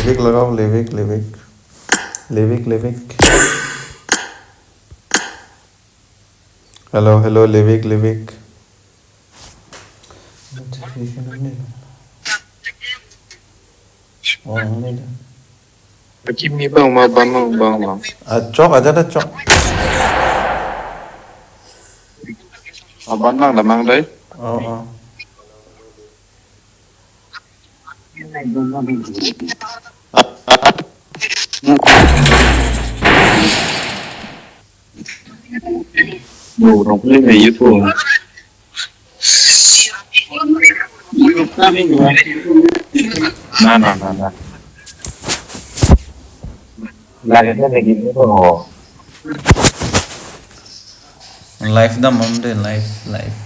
लिविक लगाओ, लिविक लिविक लिविक लिविक। Hello hello Livik Livik. Kimi bang ma bang ma. Cok aja dah cok. Abang bang lamang đấy. Oh. Đủ đọc lên về YouTube. Nah. Lahirnya kayak gitu tuh. Life the mom day life.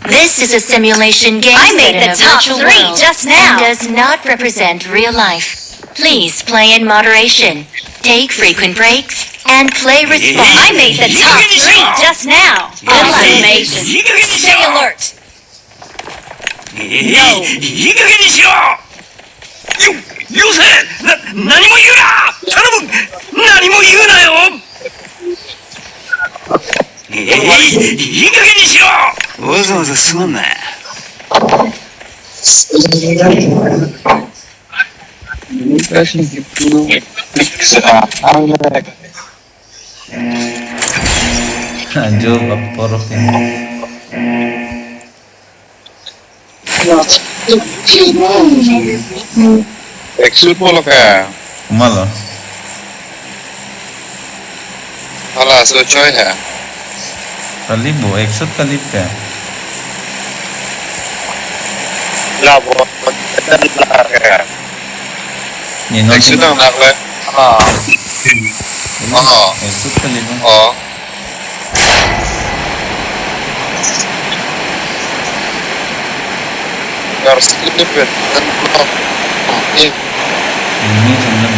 This is a simulation game. I made the top 3 just now. And does not represent real life. Please play in moderation. Take frequent breaks and play responsibly. I made the top 3 just now. Awesome, mate. Stay alert. No. いい加減にしろ。よせ。何も言うな。頼む。何も言うなよ。いい加減にしろ。わざわざすまんな。Anjo baporok ini. Exit mo lo ka. Malo. Hala, so choy ha. Kalibo, exit kalib ka. Labo. Nino Exit ang nakle. exit kalibo. Oh. Harus klipin. Ini seneng.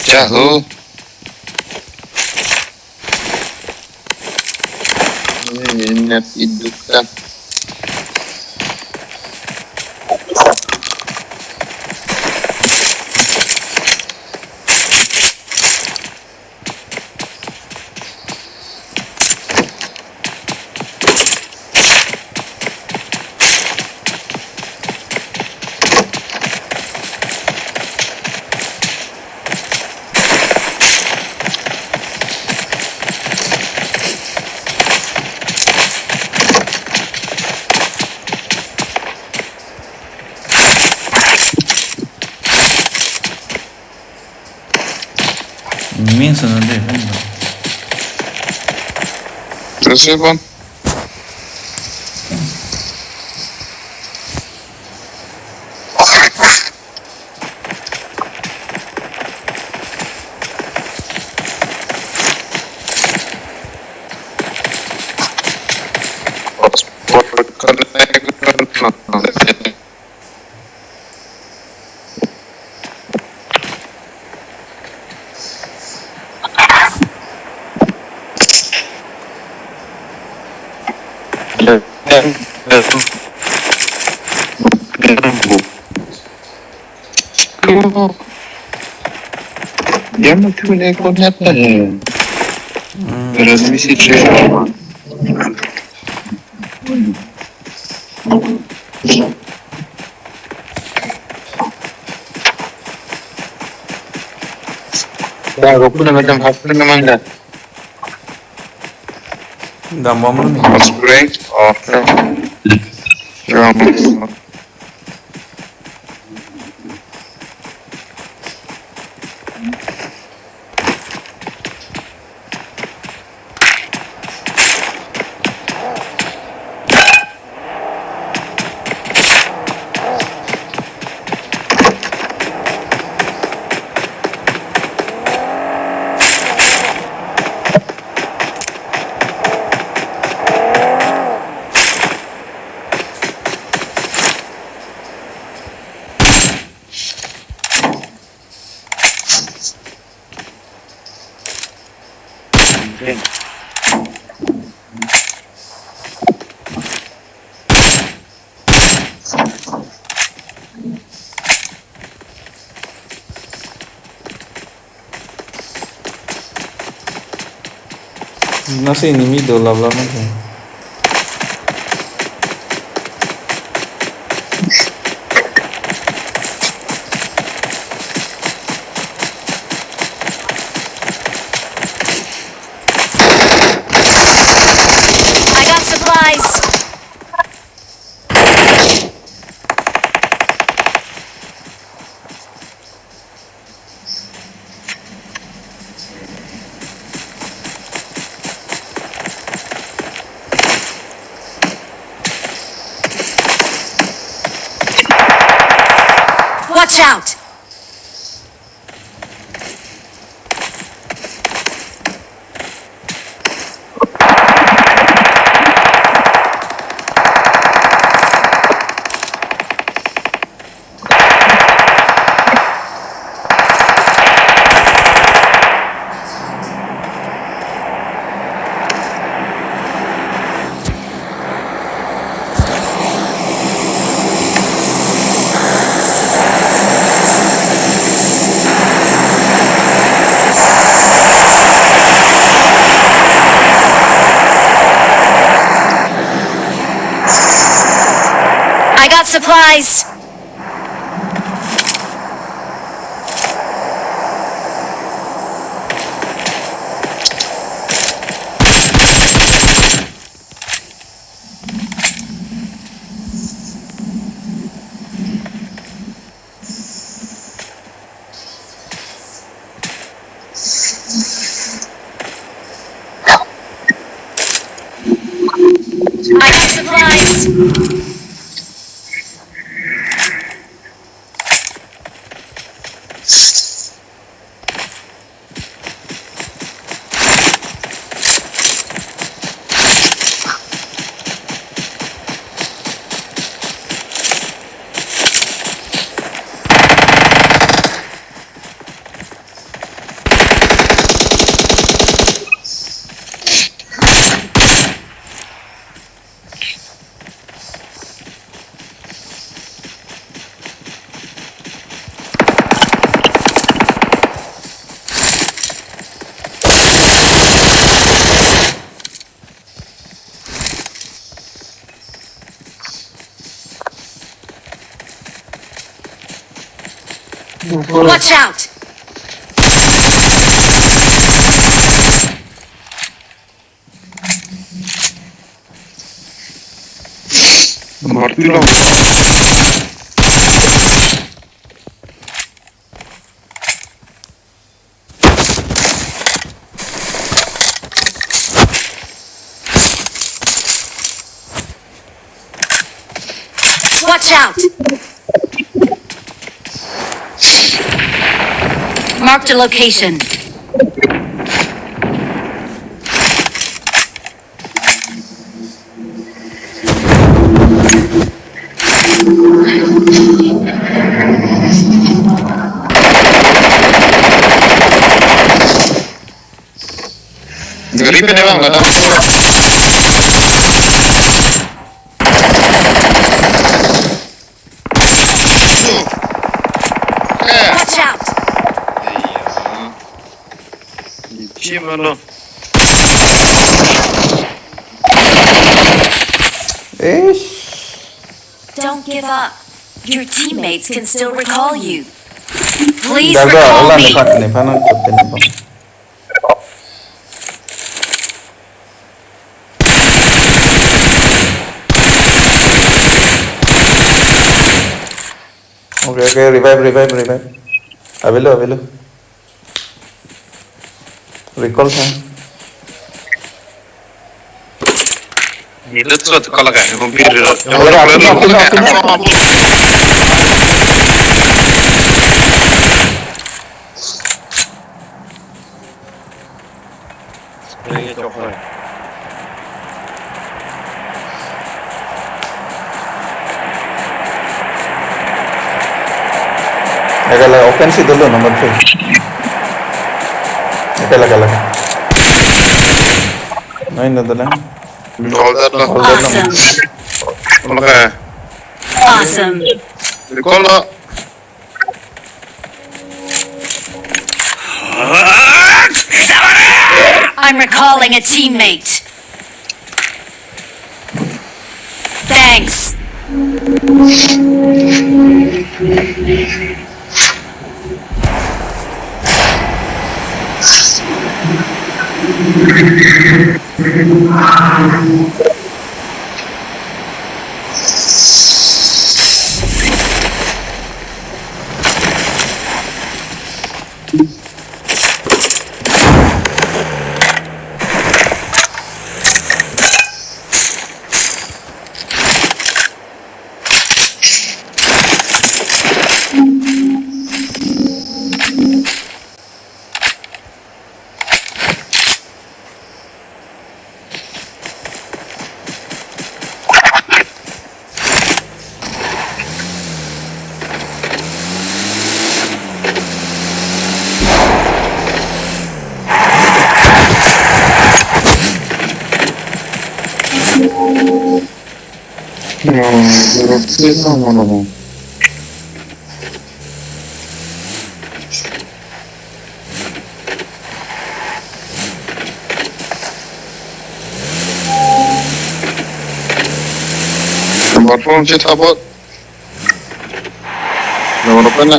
Jauh. Minat hidup kan. Min sunod din. Terus ya, Bang? Dia mau cuma ekor nyata ya. Transmisi cewek. Dah, aku pun macam apa namanya? Dah mau nih. Spray. Oh. Ya. Nasa inimigo, love mo. I got supplies. Watch out! I got supplies. I got supplies. Watch out! Mortilo. Watch out! Marked a location. Gripe ne bang, nggak tahu. Watch out! Gimana? Don't give up. Your teammates can still recall you. Please Daga, recall Allah me. Nepal chapte Nepal. Okay, revive. Avelo. Recall time. Itu suatu kalau kayak hampir. Agak offensive dulu nomor 3. Agak. Ayun na dala. All that lang. All that lang. Awesome. Ano kaya? Awesome. Recall na. I'm recalling a teammate. Thanks. Kaya naman ako. Smartphone siya tapos. Nawala pa na.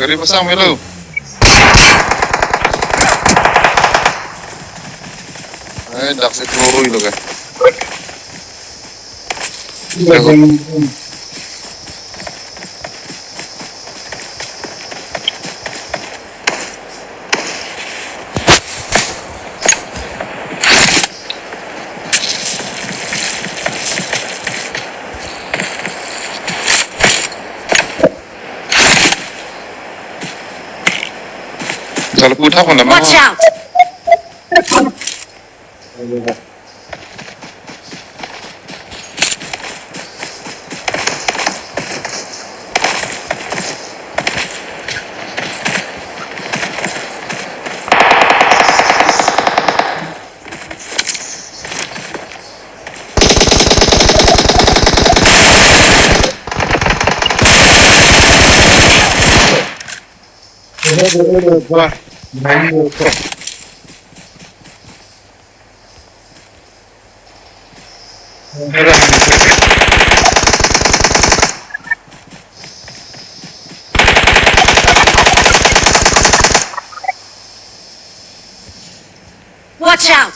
Gari pasang melo. Ay, daksi peluru itu kan. Kalau putar pun dah Watch out. Wah. Watch out.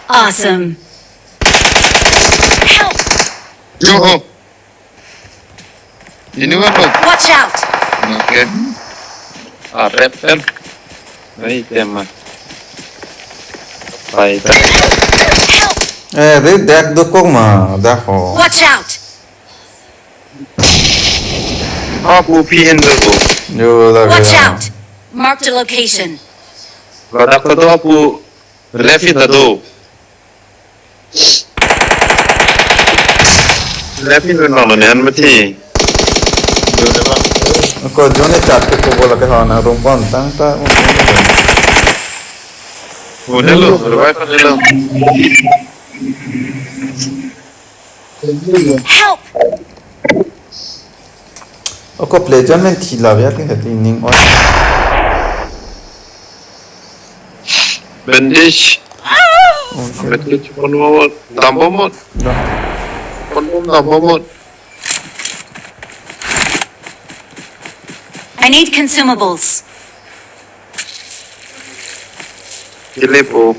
Awesome. Help. Yo. Ini apa? Watch out. Oke. Ah, rep. Baik, tema. Baik. Help. রে দেখ দুঃখ মা দেখো Watch out. Aku pihen dulu. yo Watch দেখো out. Marked a location. Kalau aku tuh aku refi dulu. Refi dulu nih, an mati. ko jone চারটে ko bola ke ha na rum pon tang ta Udah lu, revive dulu. Help. ko pleasure men thila ya ke heti ning on Bandage. Bandage pun tambah mod. Pun tambah mod. I need consumables. Gile po.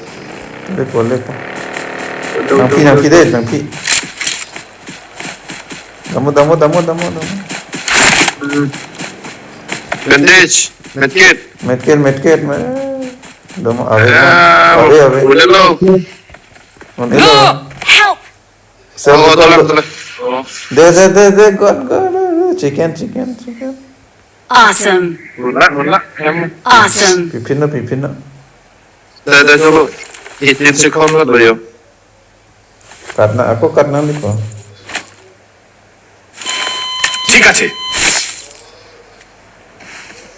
lepo nang pi deh nang pi damu Bandage. Medkit. medkit Dum away. Udah lo. On ilo. Help! Sir, Oh, call. tolong. Oh, There. Go. Chicken. Awesome. mulak. Em. Awesome. Pipina. Dah coba. Ini sekon lo yo. Aku karena nih kok. ঠিক আছে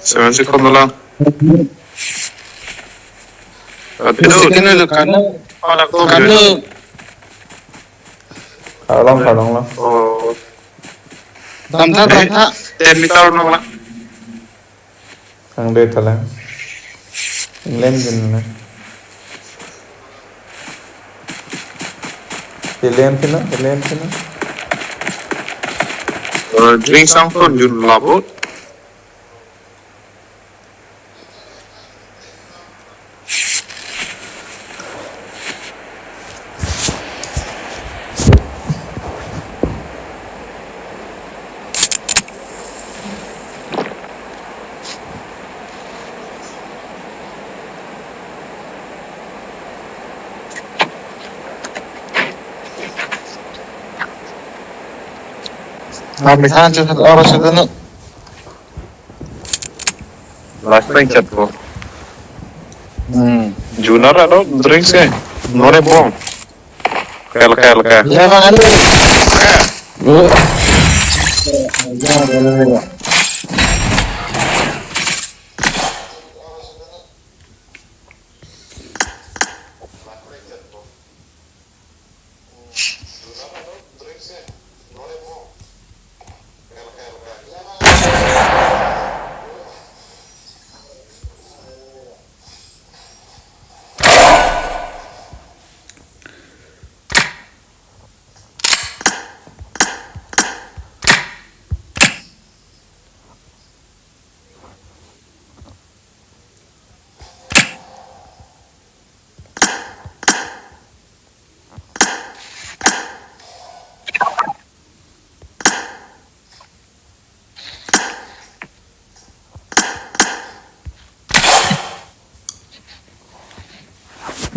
7 sekon lang. Pero kini lo kan. Anak to kan. Kalong lah. Oh. Tanta. 10 meter lang. Ang day tala. England din na. Alien pina. Drink sampan jun labot. Misalnya cuma orang sedang last time chat ko. Junior ano drinks eh. Nore bom. Kaya. Ya kan ada.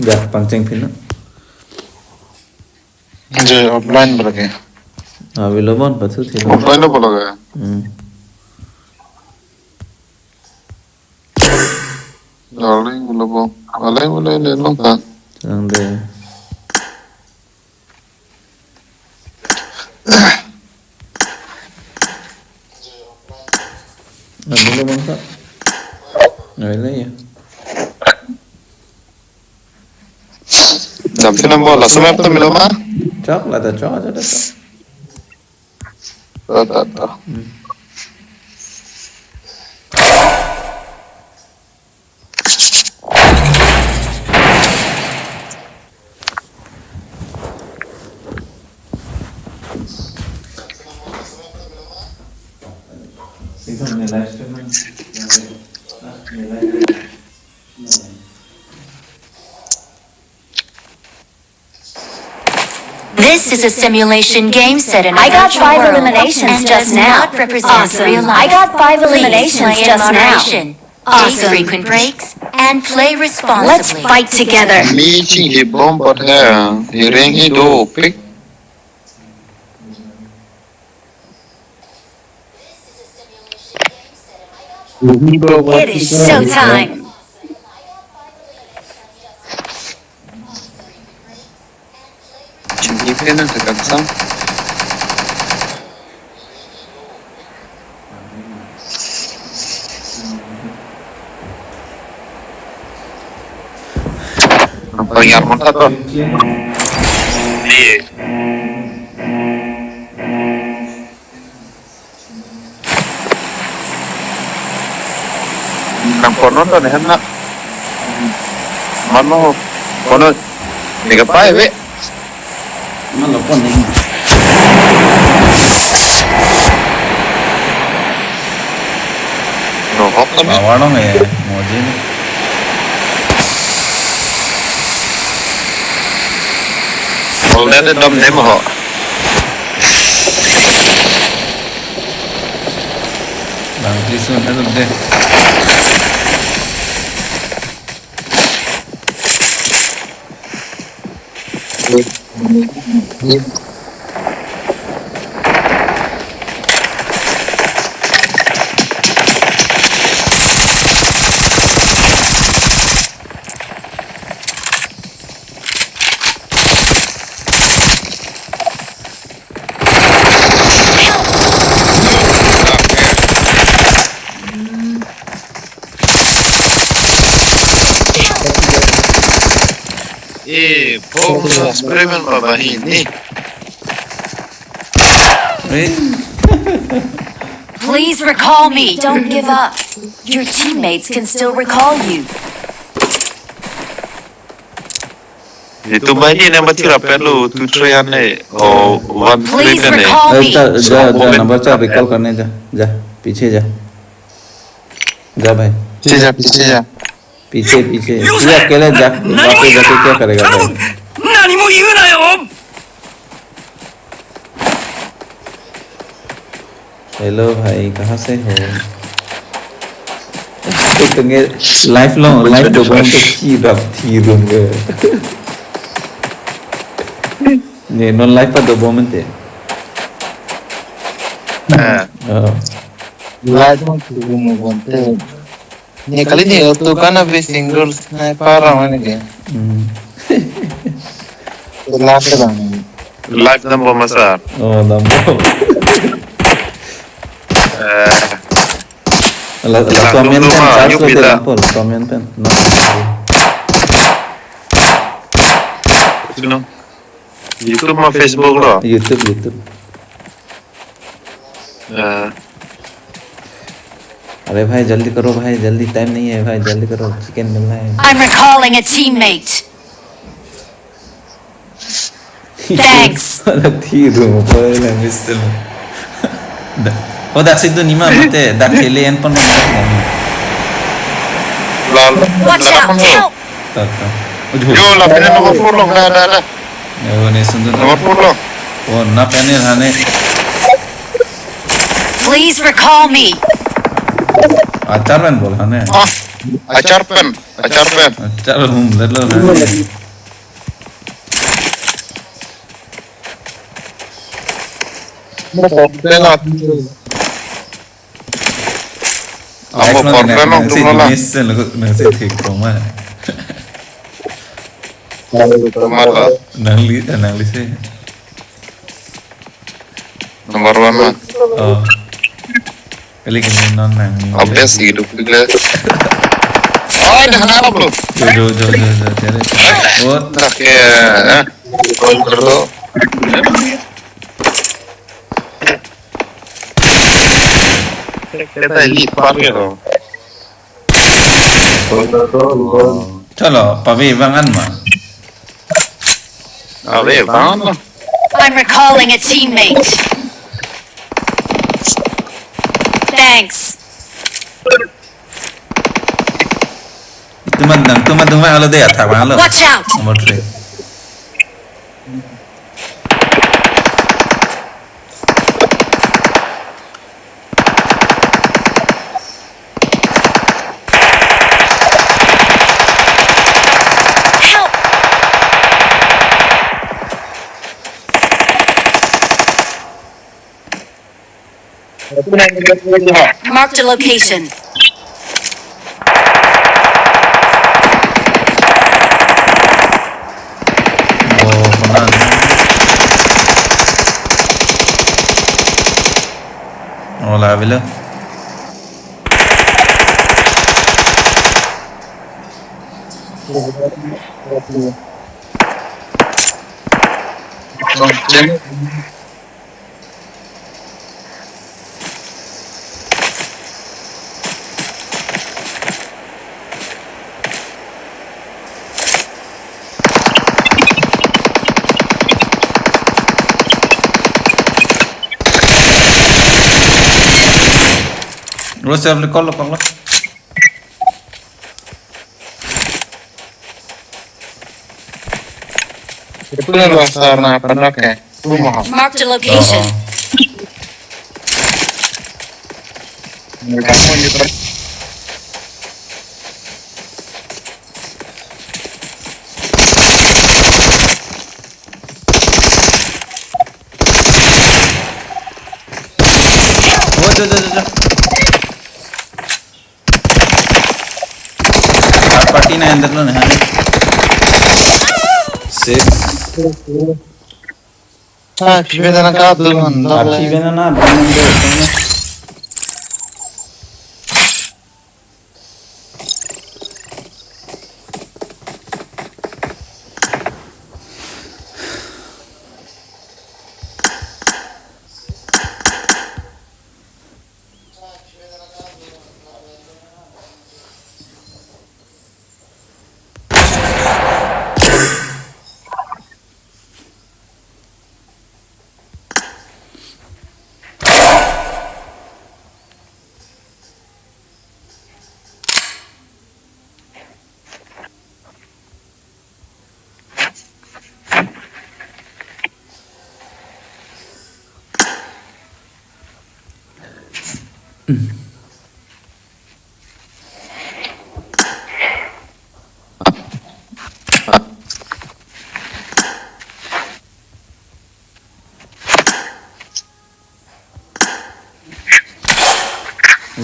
Ya, pancing pina. J offline बोला गया Available बच्चों थे. Offline में बोला गया online बोला ले लो का Ang day. Available ka? Available ya. जब फिर हम बोला समय अब तो मिलो माँ Chocolate. तो Itu nilai streaming. This is a simulation game set in a I got virtual 5 world eliminations and just does now. not represent Awesome. real life. I got 5 Please eliminations play in just now. moderation. Awesome. Take frequent breaks and play responsibly. Let's fight together. meeting he bomb but here he ring he do pick It is showtime. Chimney fan na tagagsam ang pangyar mo ta to nang kono to ne hanna mano kono ni ka pa be Mana pun ni. no hok ta be Bawa dong ya, moji ni. ol ne dom ne mo ho Bang Krisun itu deh. Eksperimen baba ini. Please recall me. Don't give up. Your teammates can still recall you. Itu banyak yang bertira perlu tutorial ni. Oh, one Please frame ni. recall me. जा number 4 recall करने जा जा पीछे जा जा भाई पीछे पीछे तू अकेले जा वापस जाके क्या करेगा भाई 何も言うなよ हेलो भाई कहाँ से हो तुम्हें लाइफ लॉन्ग लाइफ तो बहुत अच्छी रब थी रूंगे ये नॉन लाइफ पर दो मोमेंट है Light mo tumo bonte. Ni kali ni to kana be single sniper rawan ke. Last lang. Live number masa. oh lambo la suamian pen charge lo de lampo suamian pen no Sino? YouTube ma Facebook lo. YouTube अरे भाई जल्दी करो भाई जल्दी time नहीं है भाई जल्दी करो चिकन मिलना है I'm recalling a teammate. Thanks. थी रूम पर ना मिसल oh dak situ ni mah mate dak kalian pun Lal. Watch out. Help. tak Yo, la pena nomor 4 lo. Dah. oh ne sundu Nomor 4 lo. oh na penir hane Please recall me. acar pen bol hane Acar pen. acar hum lelo hane Apa portren lo tu lah. Missen nasi thik koma Mala. nangli se Nomor 1 mah. oh kali kini non nang Obvious hidup juga. Oh, dah kenapa bro? jo cari oh Oke. Gol bro. Kita elite parkir lo. chalo pavi bangan mah Abe, bangun lo. I'm recalling a teammate. Thanks. Teman alo deh athak bang alo Watch out. nomor 3 Help. Marked a location. oh konan oh lah bila lo siap call lo Itu na luar na pernah ke. Rumah. Marked a location. Kamu ni ter. जो party ना अंदर लो ना six Kişi bana kaldı lan. आपकी बहना ना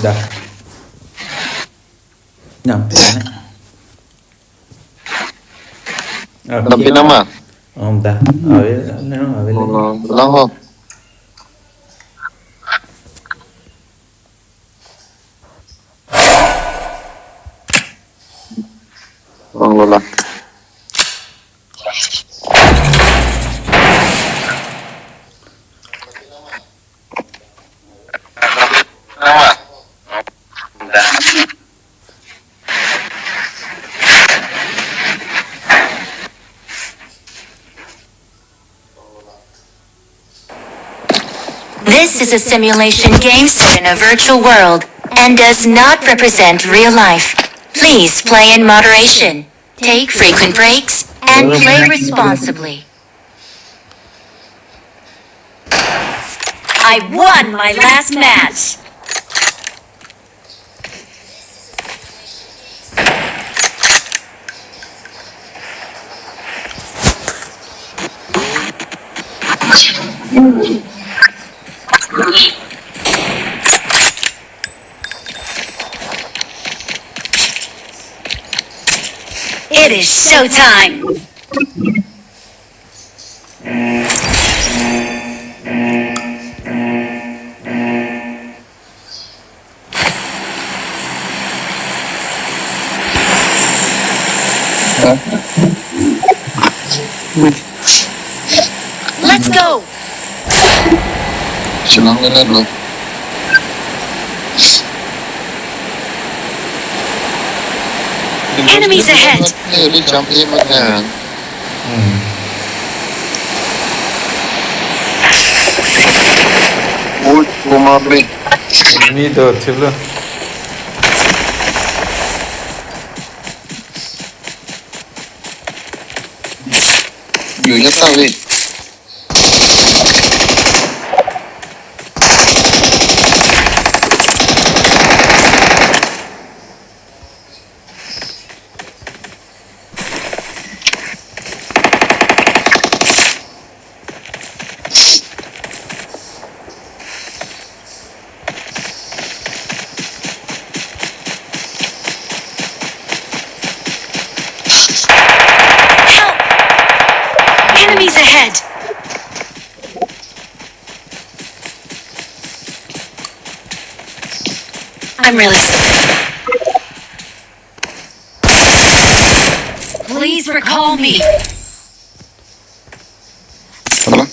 dah nyampe Tapi nama? dah awe Laho. Lola. This is a simulation game set in a virtual world and does not represent real life. Please play in moderation, take frequent breaks, and play responsibly. I won my last match! It is showtime! Let's go! Silang na lo. Enemies ahead! Ini jump in mana? Kumabli. ini tuh coba Yunya tahu. Enemies ahead! I'm really sorry. Please recall me. Apa?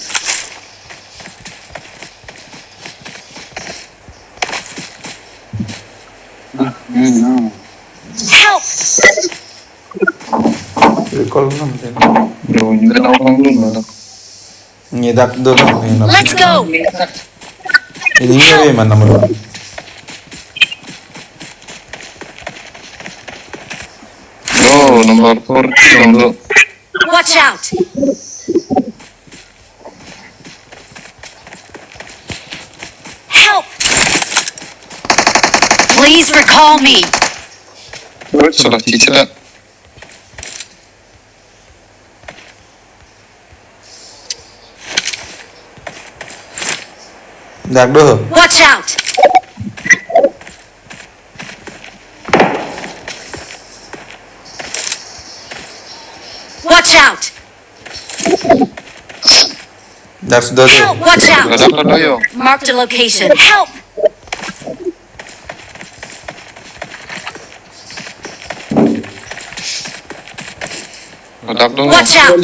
Help! recall na mungkin Yung hindi na ako ng lulo. nyedak dulu Let's go! ini nyewe mana menurut Oh, nomor 4 dong. Watch out! Help! Please recall me. Salah cicak. dak dulu Watch out! Watch out! That's the Help! Watch out! Ladap na tayo. Marked a location. Help! Ladap na. Watch out!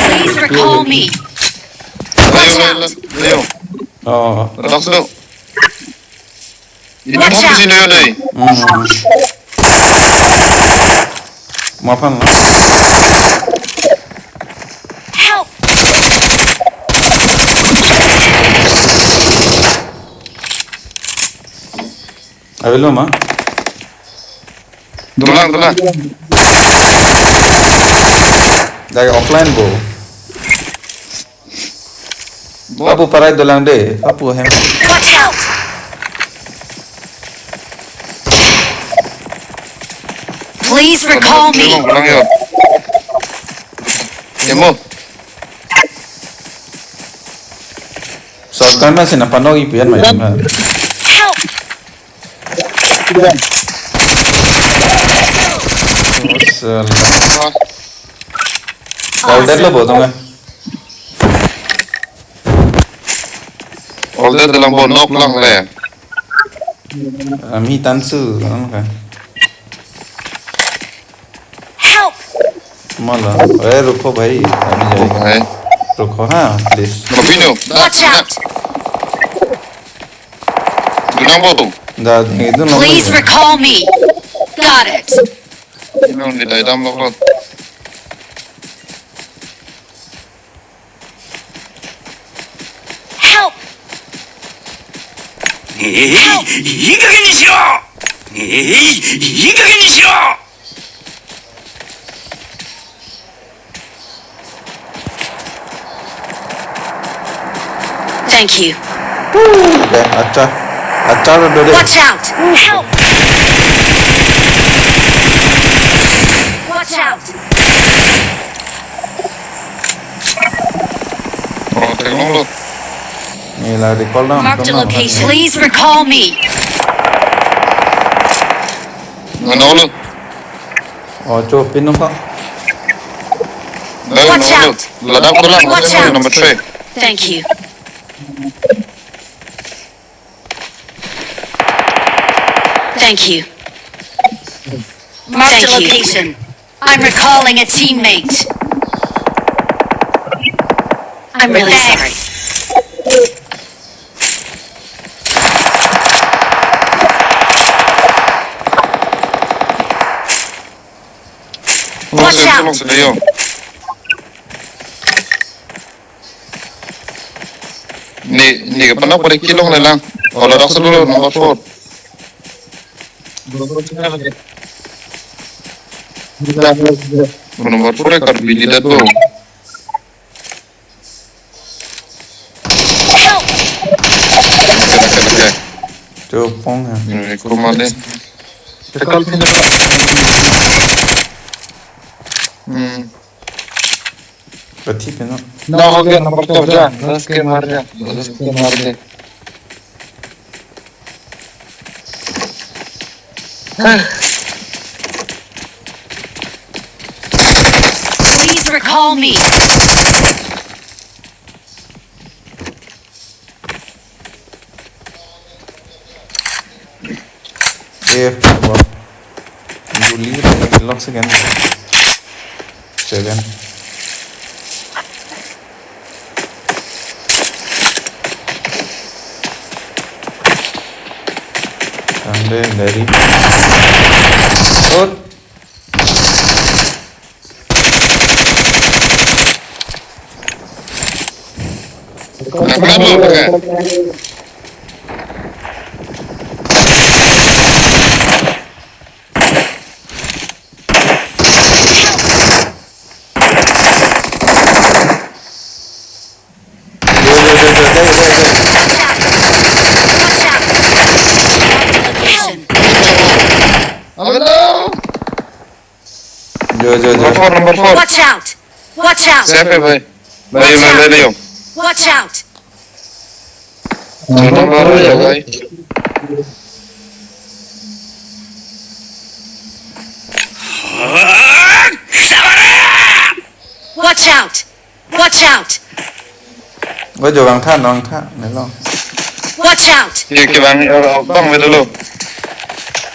Please recall me. Watch out! Layo. Oh. Ladap na. Ini Watch mo out. sino yun eh. Maafan lah. Help! Avilo ma. Dulang. Dari offline bo. Apu parai dolang deh. Apu hem. Watch out! Please recall me. Dulang yun. Yan mo. Shotgun na sinapanog ipian may mga. Help! Salah. All dead lo bo tonga. All that dalam bo knock lang le. Mi tansu ano ka. Help! Mala. रुको भाई अभी जाएगा. Okay. रुको हाँ please. Mapino. Watch out! Dulang bo. दा itu nomor. Please recall me. Got it. Yung di tayo dam lo. Help! いい加減にしろいい加減にしろ Thank you. Okay, अच्छा udah deh. Watch out! Help! Watch out! Oh, tengok lo. Ni lah recall dah. Marked a location. Please recall me. Ano lo? Oh, coba pin dong pak. Dahil Watch ano lo? out. Ladap ko lang. Watch Ano out. number 3? Thank you. Thank you. Marked a location. I'm recalling a teammate. I'm really sorry. Watch out. Tulong sa iyo. Ni ka pa na pwede kilong na lang. O, ladap sa dulo. Number 4. Number 4 ka habilidad mo. Help! Okay. Coba pong ya. Kumali. Berarti pin dong. ना हो गया number तो जा 10 के मार दे Please recall me. Wah. Bully lock second. 7. Ande dari. Oh. Nakala mo ba ka? Jo. Number 4. Watch out! Watch out! Siapa, boy? Layo. Watch out! Zona baru ya guys. Watch out! Watch out! Gue juga orang than, này lo. Watch out! Oke bang, bang dulu.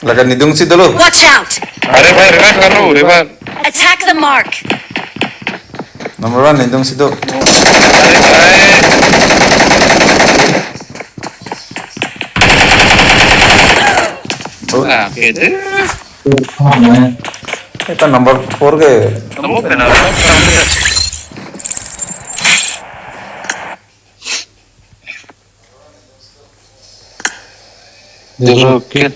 Lagan hidung sih dulu. Watch out! Revive kan lu, revive. Attack the mark! Nomor 1 hidung situ. Oh, Nah, gitu. itu nomor 4 ke. Kamu kenal? Dulu kid.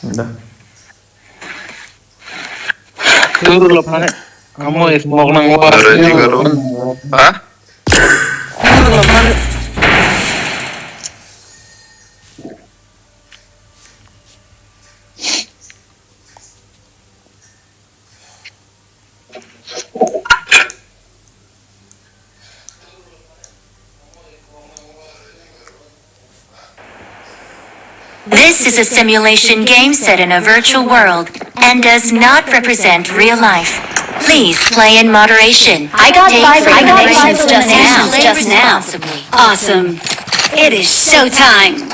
Udah. Turun lo pakai. Kamu smoke nang luar. Ada juga lu. Hah? Turun lo pakai. This is a simulation game set in a virtual world and does not represent real life. Please play in moderation. I got five eliminations just now. Awesome. It is showtime.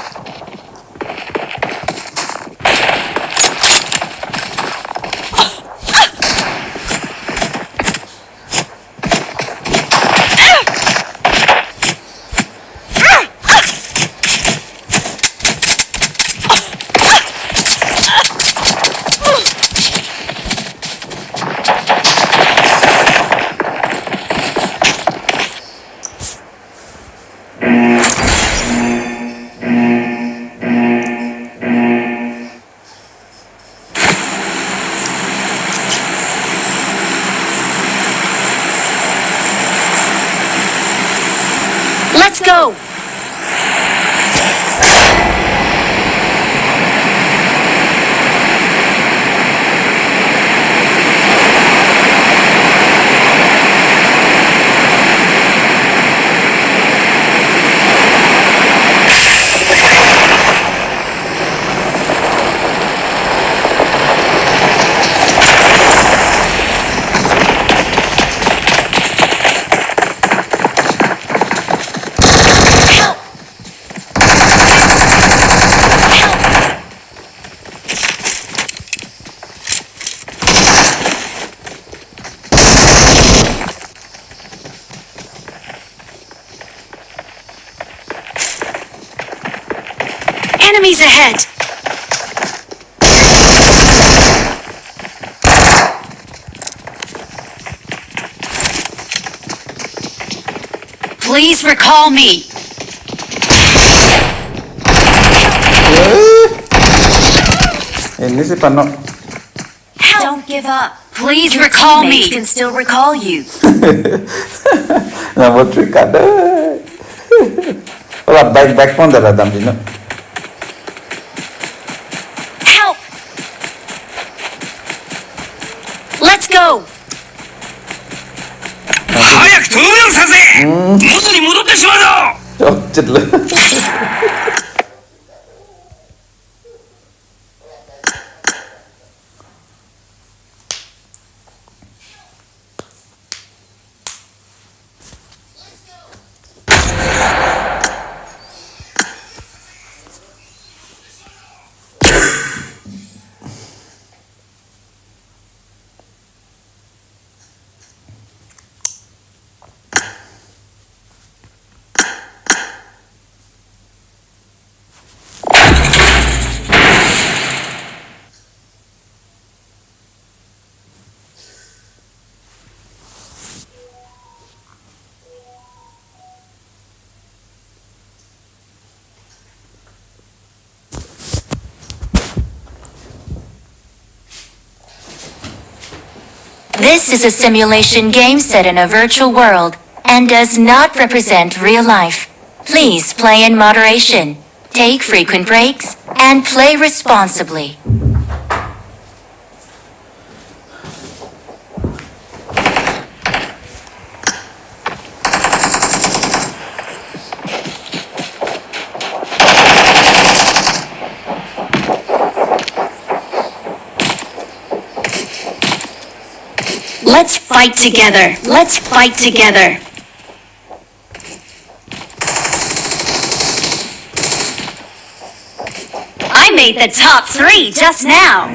Let's go! Enemies ahead! Please recall me. Ini sih Pano. Don't give up. Please recall me. Can still recall you. Nomor 3 kada. Olah baik pun dah dalam dino. Help! Let's go. 早く投入させ元に戻ってしまうぞ Oh, cet lu. This is a simulation game set in a virtual world and does not represent real life. Please play in moderation, take frequent breaks, and play responsibly. Let's fight together. Let's fight together. I made the top 3 just now.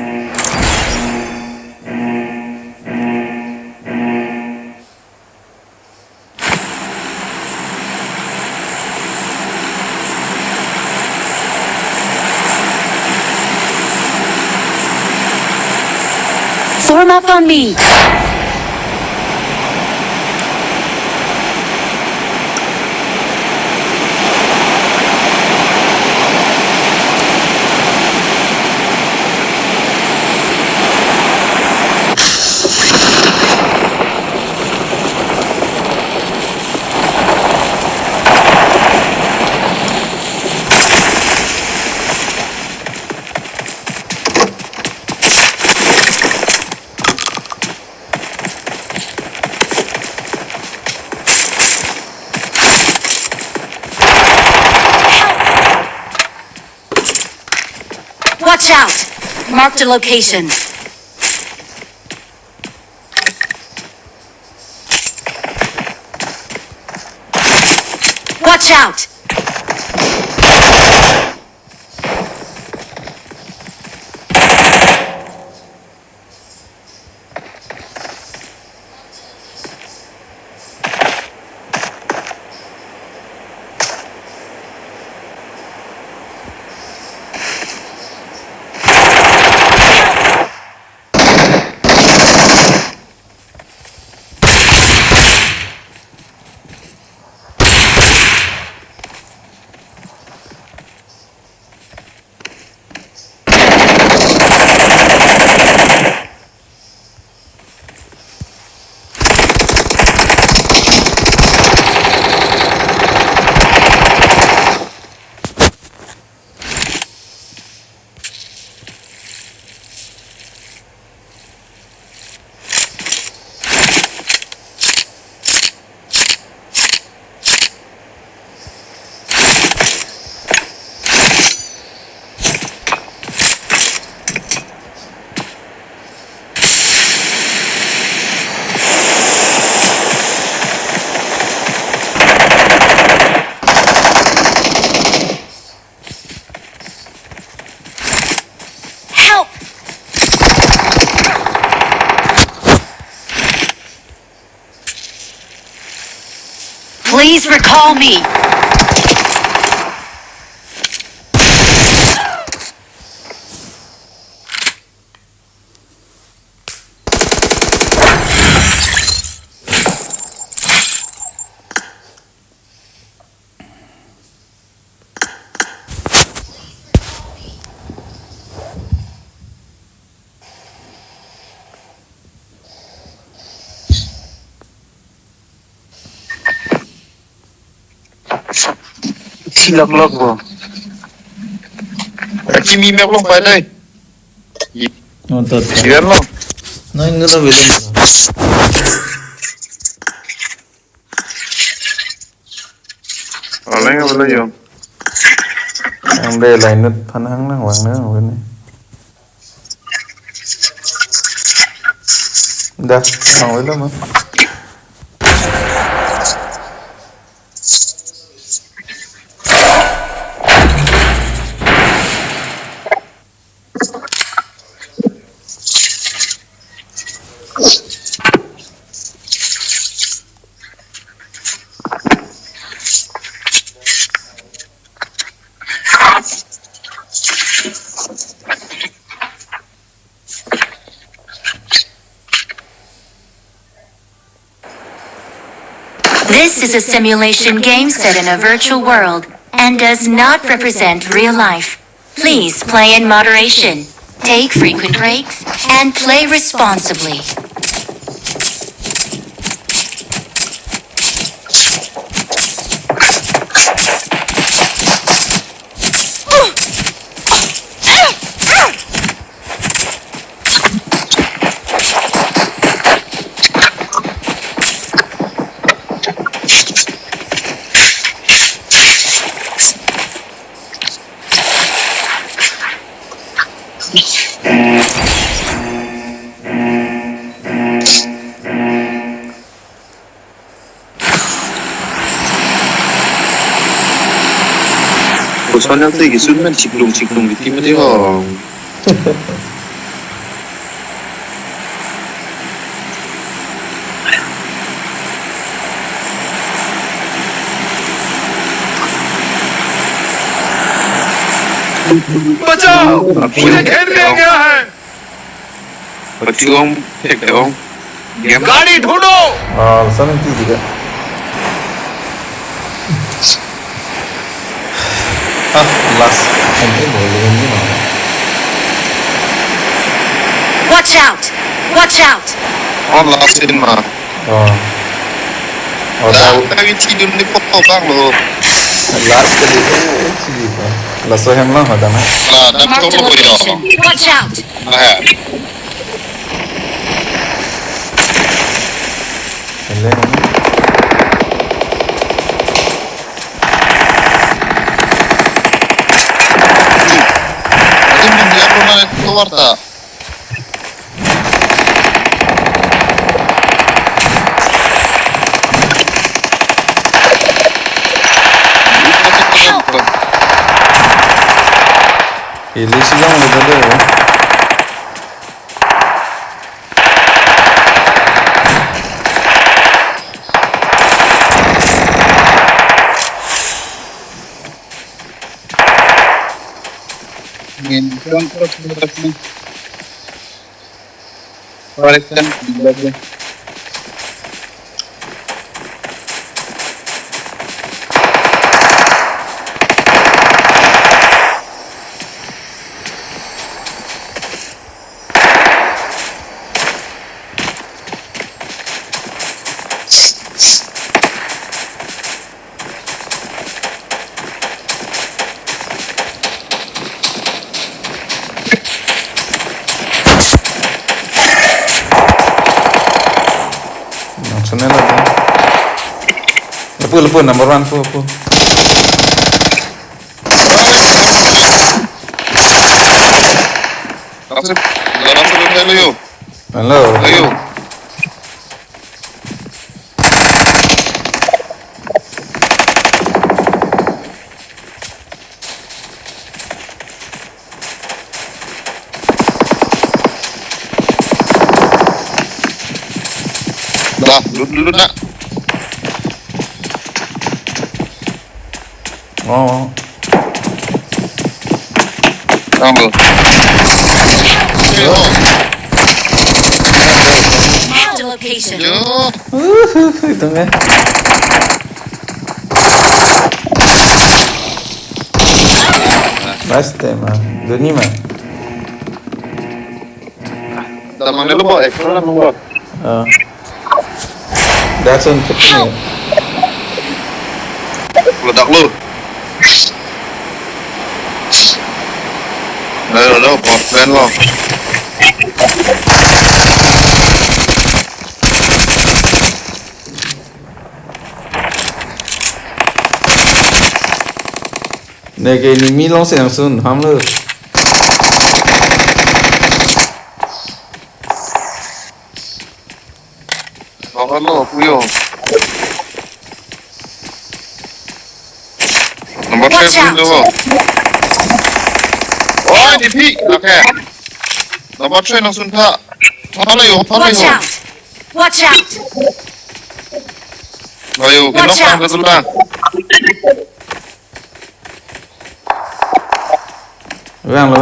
Form up on me. Watch out! Marked a location. Watch out! Please recall me. Silak bro. Kimi me belum pada. Nonton. Siar lo. No, enggak lah belum. Oleh nggak boleh yo. Yang đây lain nut panang lah warna ini. Dah, mau itu mah. This is a simulation game set in a virtual world and does not represent real life. Please play in moderation, take frequent breaks, and play responsibly. Bosan yang tadi gisun men ciklung di tim itu oh. बचाओ मुझे घेर लिया गया है Baju om, cek deh om. Game गाड़ी ढूंढो sana itu juga. Last. Ini boleh ini mana? Watch out! Watch out! on last in mah. Oh. Oh tahu. Tapi cidum di pokok bang lo. Last kali itu juga. Last yang lah ada mana? Nah, dan Marked a kalau boleh location. Watch out! nah, Ini mana? itu dia pernah keluar tak? Help! Ini sih yang udah deh. Langsung aja lah. Lepu number 1 lepu. Langsung hello yuk. Halo. Ayo. Dah, dulu nak. Oh. Kamu. Yo, Marked a location. yo. Itu nggak? Basta mah. Doni mah. Taman lu bawa ekor lah bawa. That's on ketemu. Ledak lu. Ayo, portland lo. Này cái mi long sang sun ham le. Bawa lo, puyo. Nomor Watch saya out. dulu. Oh, di pi, oke. Nomor saya langsung tak. Halo yo. Watch out! Watch out! Ayo, kita Watch out. ke sebelah. Vang lo.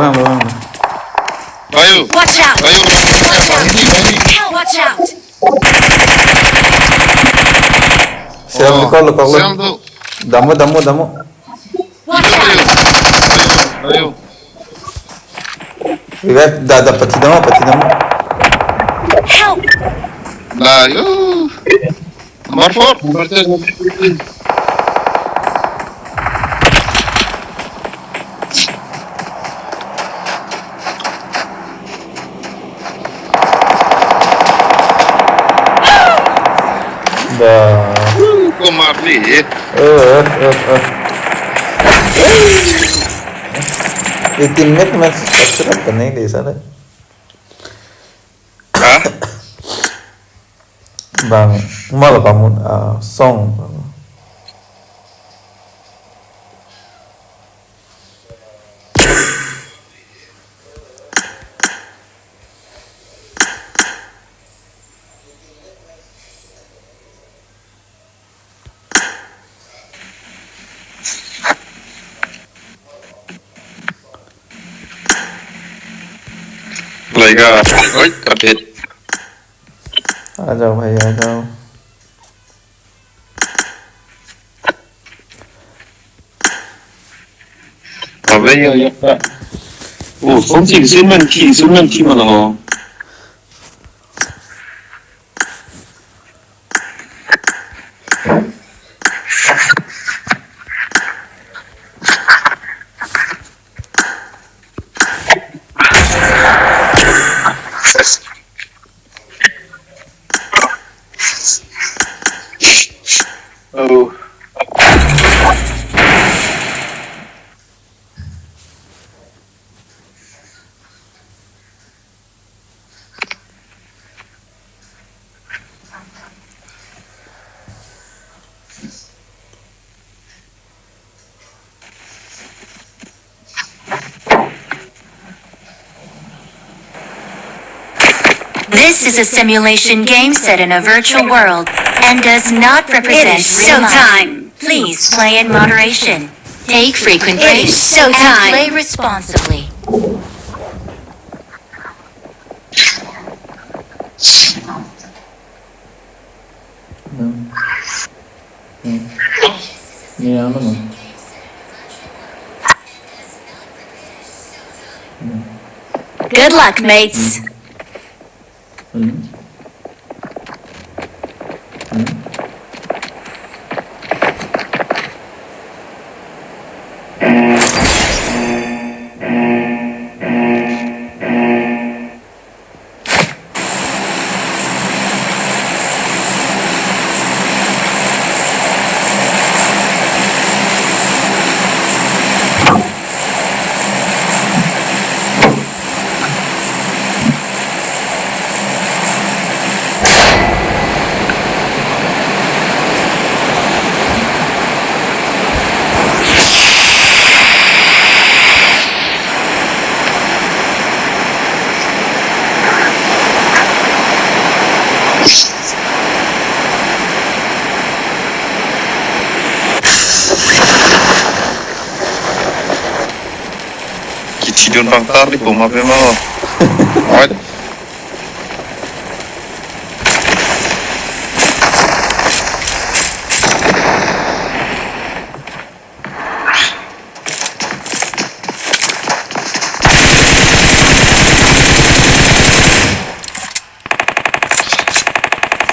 Ayo, Watch out! ayo. Watch out! Ini. Help! Watch out! Siap kalau Siap tuh. Damu. Watch out! Ayo. Lihat dah dapat damu. Help! Lah, yuk. Nomor 4. Nomor 3. Dah. Kok mati? ये teammate में structure करने के लिए सारे Hah? bang malah kamu song Like, oi, kapit. आ जाओ भाई आ जाओ. 왜 열렸다. 오, 솔직히 쓰면 키만 어. Oh. This is a simulation game set in a virtual world and does not represent It is real life. showtime. Please play in moderation. Take frequent It breaks is showtime. and play responsibly. Ni ano mo? Good luck, mates. 기존 방따리 봄합에 뭐. 아,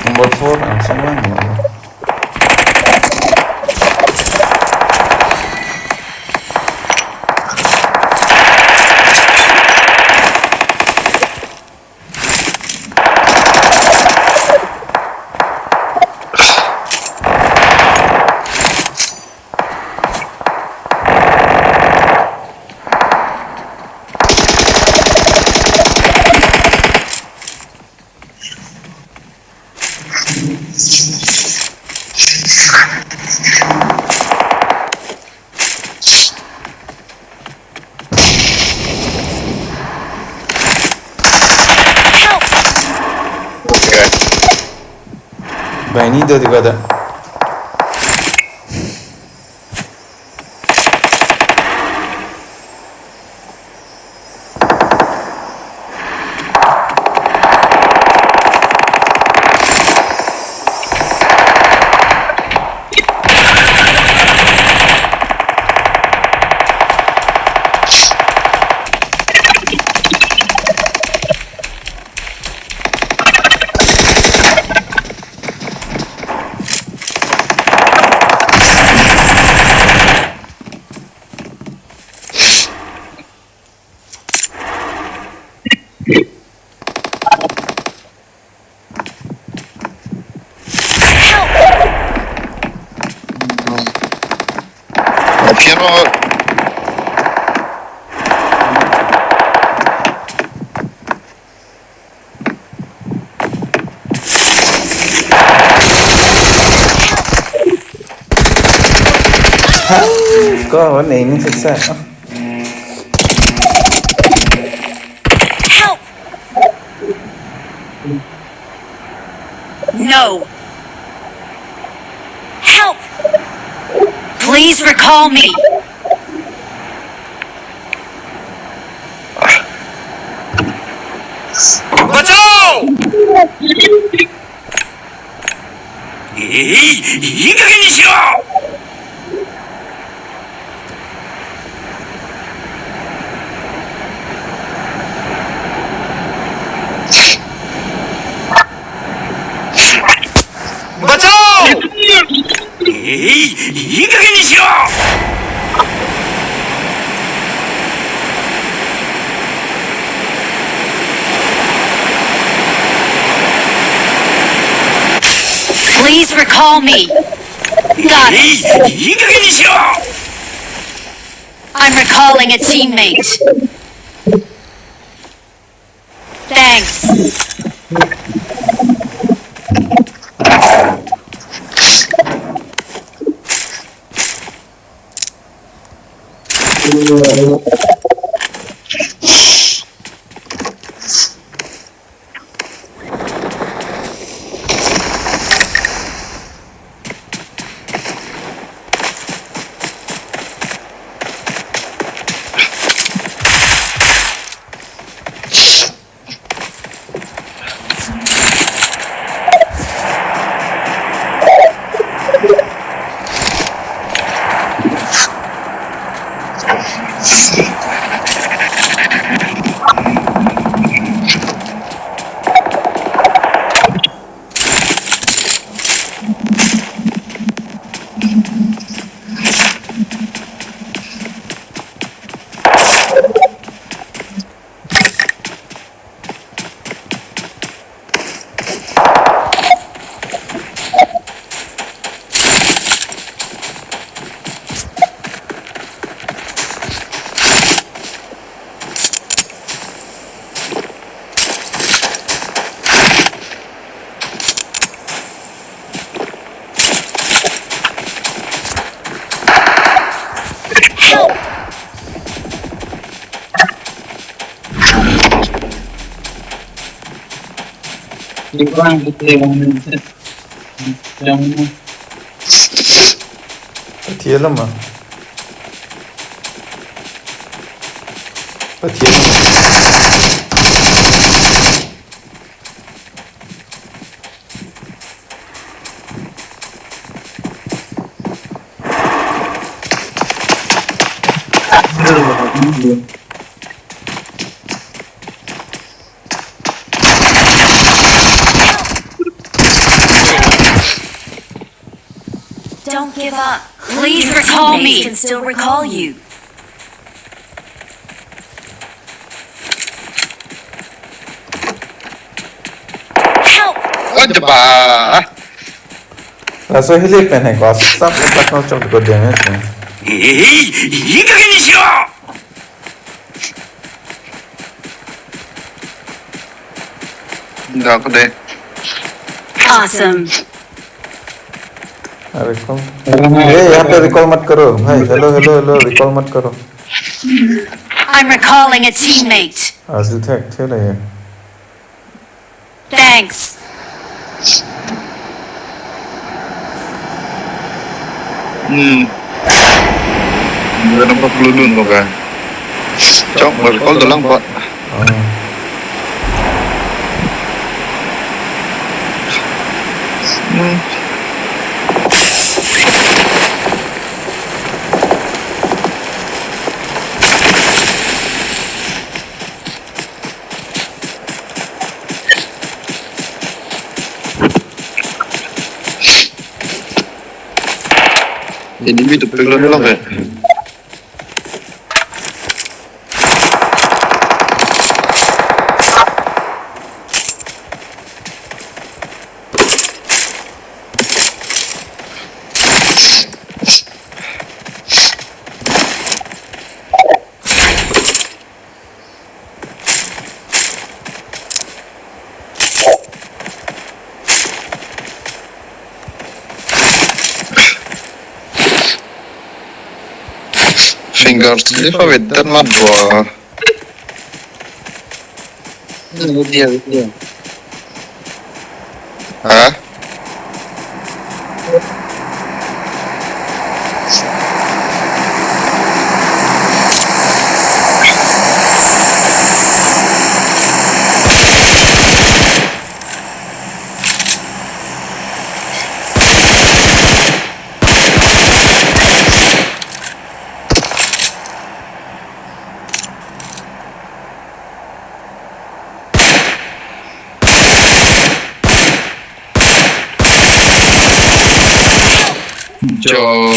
Number 4 ang sama mo. okay. Bani do digada. 피아노 Có vấn đề mình sẽ Help! No. Help! Please recall me. いい加減にしろ。バチャー。いい加減にしろ。Please recall me. Got it. いい加減にしろ。I'm recalling a teammate. Thanks. Kurang putih yang Pathealam ah. Pathealam. Don't give up. Please recall me. Can still recall you. Help! Aja ba. Langsung hilip pen hai kau. Sab tak kau coba kau damage ni. いい加減にしろ。Dah aku deh. Awesome. Recall. यहाँ पे recall मत करो भाई. Hello recall मत करो. I'm recalling a teammate. Arjun थे ना ये. Thanks. Dah nampak peludun kau kan. Cok, berkol dalam buat. Ini itu pegang dalam kan. Fingers det får vi den man på. dia. Hah? Joe.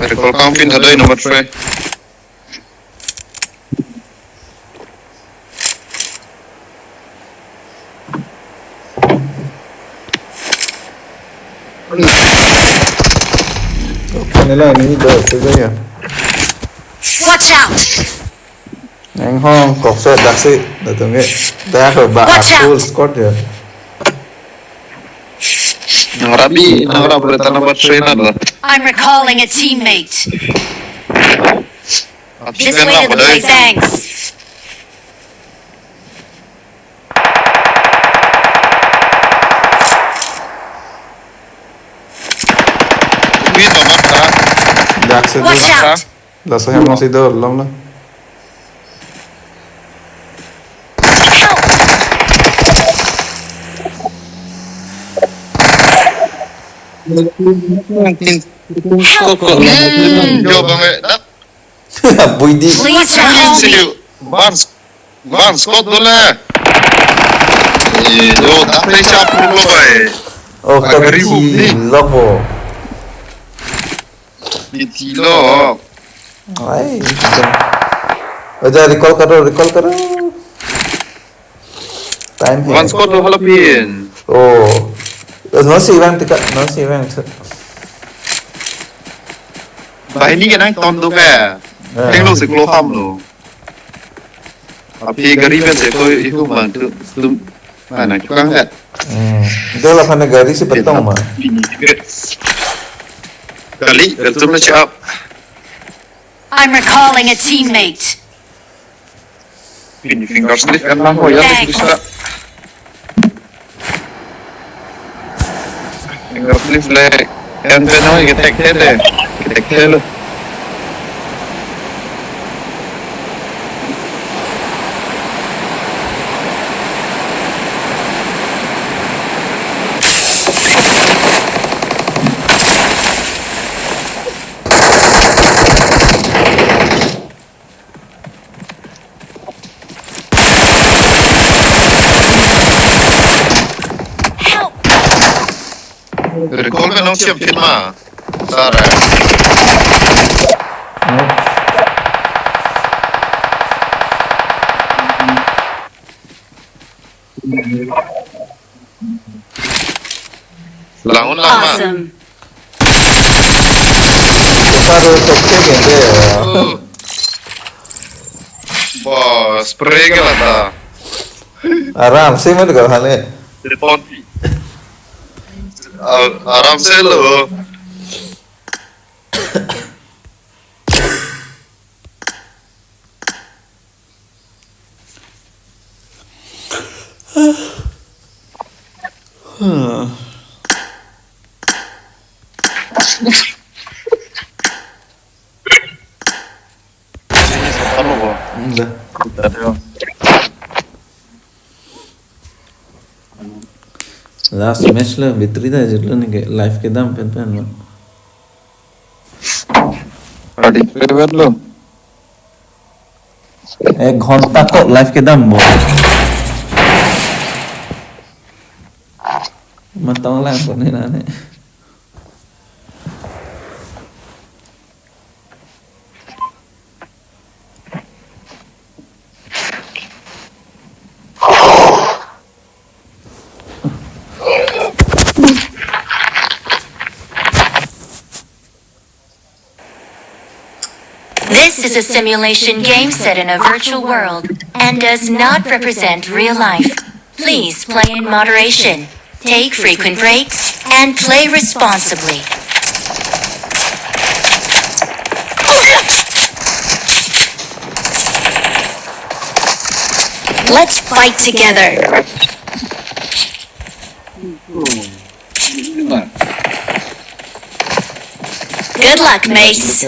Recall camping ada nomor 3. Cái này là nghĩ được cái gì à? Watch out! Anh Hong cọc sẽ đặc sĩ để tôi nghĩ đã ở bà full squad rồi. Rabi, nang berita nomor 3 na lah. I'm recalling a teammate. This Absen way na to the badai. playbanks. Ini nomor ta. Đặc sĩ Watch đó out! là sao em không xí đâu lắm đó. Help! Jo bang dak. Bùi đi. Please recall me. Barnes Scott dole. Jo tak boleh siap dulu eh. Oh Agak cái ribut gì ni. lóc bộ. Di Tilo. Đấy. Bây giờ recall करो. Time here. Barnes Scott do Philippines. Oh. Nó xì vang tích nó xì vang. Bah ini kan ton tu kan. Yang lu seklo ham lu. Tapi gariban saya kau itu bantu tu mana juga kan. Itu lah kan negara sih petong mah. Kali betul na siap. I'm recalling a teammate. Pin fingers ni kan lah ya bisa. Finger flip le. Yang kenal kita tek lu. Help! Recall kan siap fit mah. Sara. Langun lama. Awesome. Taruh topeng aja ya. Wah, spray ke lah ta. आराम से मत कर हाले. Telepon. Aram se lo. Apa kok? Udah. Last match lah vitri dah jadi ni ke live ke dam pen lo. Ready favorite lo. एक घंटा को live के दाम बोल matang lang po ni nani. This is a simulation game set in a virtual world and does not represent real life. Please play in moderation, take frequent breaks, and play responsibly. Let's fight together. Good luck, mates.